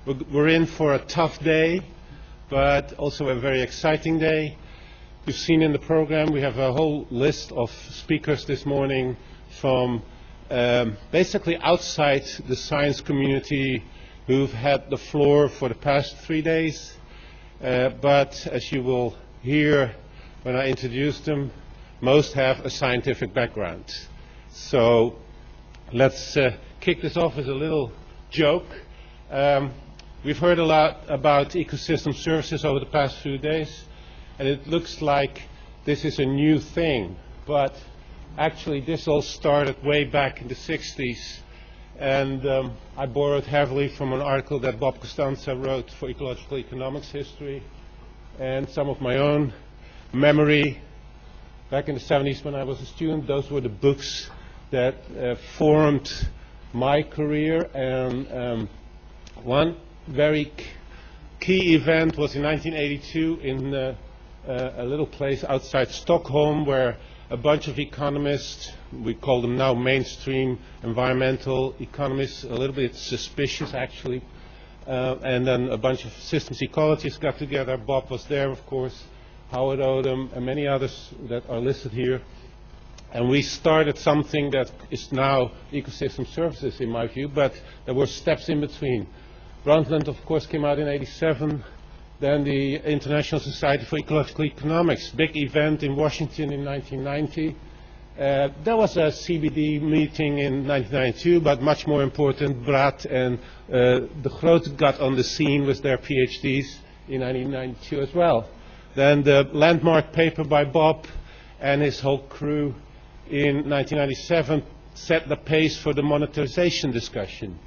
We're in for a tough day, but also a very exciting day. You've seen in the program we have a whole list of speakers this morning from basically outside the science community who've had the floor for the past 3 days. But as you will hear when I introduce them, most have a scientific background. So let's kick this off with a little joke. We've heard a lot about ecosystem services over the past few days, and it looks like this is a new thing. But actually this all started way back in the 60s, and I borrowed heavily from an article that Bob Costanza wrote for Ecological Economics History, and some of my own memory. Back in the 70s when I was a student, those were the books that formed my career, and one very key event was in 1982 in a little place outside Stockholm, where a bunch of economists, we call them now mainstream environmental economists, a little bit suspicious actually, and then a bunch of systems ecologists got together. Bob was there, of course, Howard Odom, and many others that are listed here. And we started something that is now ecosystem services in my view, but there were steps in between. Brundtland, of course, came out in '87. Then the International Society for Ecological Economics, big event in Washington in 1990. There was a CBD meeting in 1992, but much more important, Braat and de Groot got on the scene with their PhDs in 1992 as well. Then the landmark paper by Bob and his whole crew in 1997 set the pace for the monetization discussion.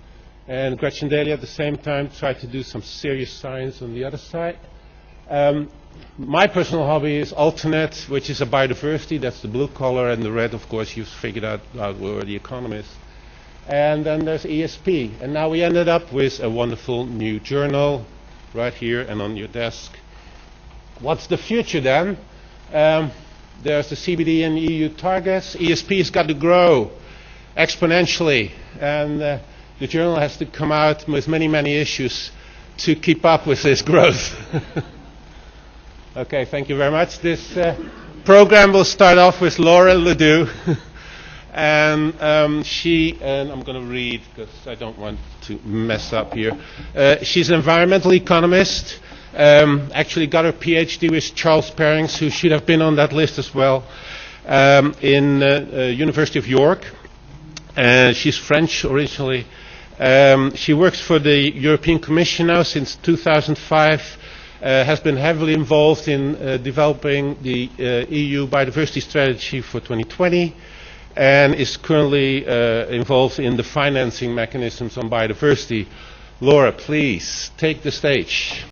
And Gretchen Daly at the same time tried to do some serious science on the other side. My personal hobby is alternate, which is a biodiversity. That's the blue color, and the red, of course, you've figured out were the economists. And then there's ESP. And now we ended up with a wonderful new journal right here and on your desk. What's the future then? There's the CBD and EU targets. ESP has got to grow exponentially, and the journal has to come out with many, many issues to keep up with this growth. Okay, thank you very much. This program will start off with Laura Ledoux, and I'm going to read because I don't want to mess up here. She's an environmental economist. Actually got her PhD with Charles Perrings, who should have been on that list as well, in University of York. She's French originally. She works for the European Commission now since 2005, has been heavily involved in developing the EU biodiversity strategy for 2020, and is currently involved in the financing mechanisms on biodiversity. Laura, please take the stage.